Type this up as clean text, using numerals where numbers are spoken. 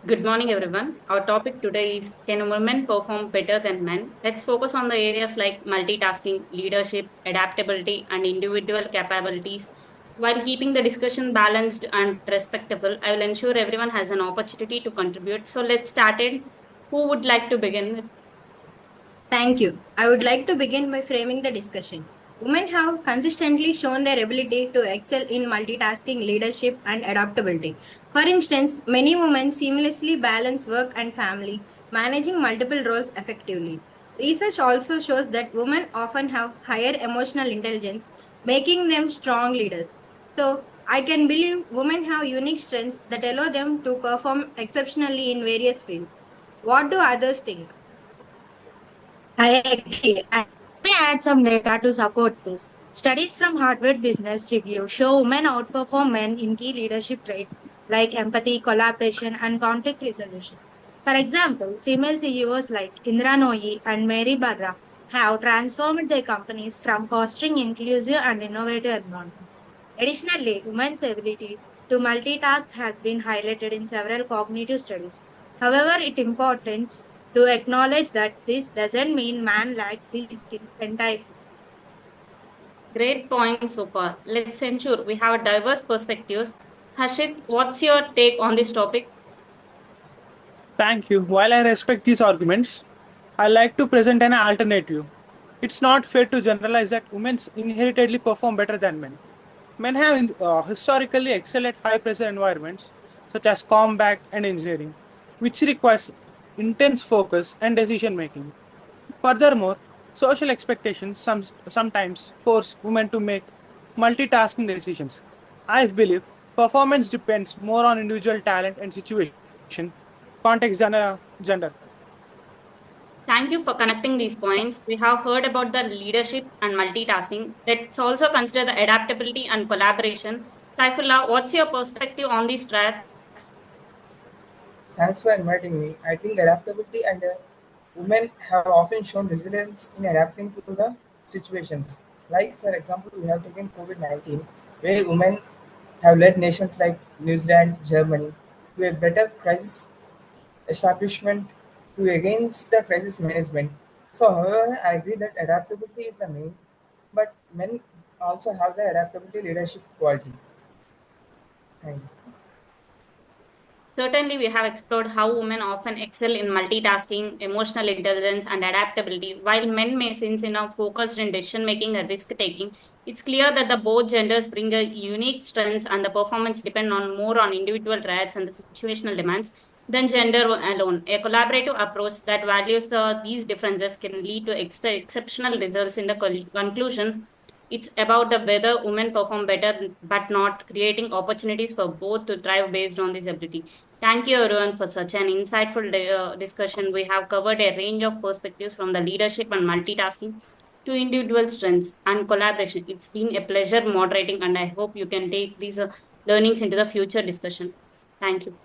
Good morning, everyone. Our topic today is: Can women perform better than men? Let's focus on the areas like multitasking, leadership, adaptability, and individual capabilities. While keeping the discussion balanced and respectful, I will ensure everyone has an opportunity to contribute. So let's start it. Who would like to begin with? Thank you. I would like to begin by framing the discussion. Women have consistently shown their ability to excel in multitasking, leadership, and adaptability. For instance, many women seamlessly balance work and family, managing multiple roles effectively. Research also shows that women often have higher emotional intelligence, making them strong leaders. So, I can believe women have unique strengths that allow them to perform exceptionally in various fields. What do others think? I agree. And let me add some data to support this. Studies from Harvard Business Review show women outperform men in key leadership traits like empathy, collaboration, and conflict resolution. For example, female CEOs like Indra Nooyi and Mary Barra have transformed their companies from fostering inclusive and innovative environments. Additionally, women's ability to multitask has been highlighted in several cognitive studies. However, it importance to acknowledge that this doesn't mean man lacks these skills entirely. Great point so far. Let's ensure we have diverse perspectives. Harshit, what's your take on this topic? Thank you. While I respect these arguments, I like to present an alternative. It's not fair to generalize that women inheritedly perform better than men. Men have historically excelled at high pressure environments such as combat and engineering, which requires intense focus and decision making. Furthermore, social expectations sometimes force women to make multitasking decisions. I believe performance depends more on individual talent and situation, context than gender. Thank you for connecting these points. We have heard about the leadership and multitasking. Let's also consider the adaptability and collaboration. Saifullah, what's your perspective on these tracks? Thanks for inviting me. I think adaptability and women have often shown resilience in adapting to the situations. Like, for example, we have taken COVID 19, where women have led nations like New Zealand, Germany to a better crisis establishment to against the crisis management. So, however, I agree that adaptability is the main, but men also have the adaptability leadership quality. Thank you. Certainly, we have explored how women often excel in multitasking, emotional intelligence, and adaptability, while men may sense enough focused in decision making and risk taking. It's clear that the both genders bring a unique strengths, and the performance depend on more on individual traits and the situational demands than gender alone. A collaborative approach that values these differences can lead to exceptional results in the conclusion. It's about the whether women perform better, but not creating opportunities for both to thrive based on this ability. Thank you, everyone, for such an insightful discussion. We have covered a range of perspectives from the leadership and multitasking to individual strengths and collaboration. It's been a pleasure moderating, and I hope you can take these learnings into the future discussion. Thank you.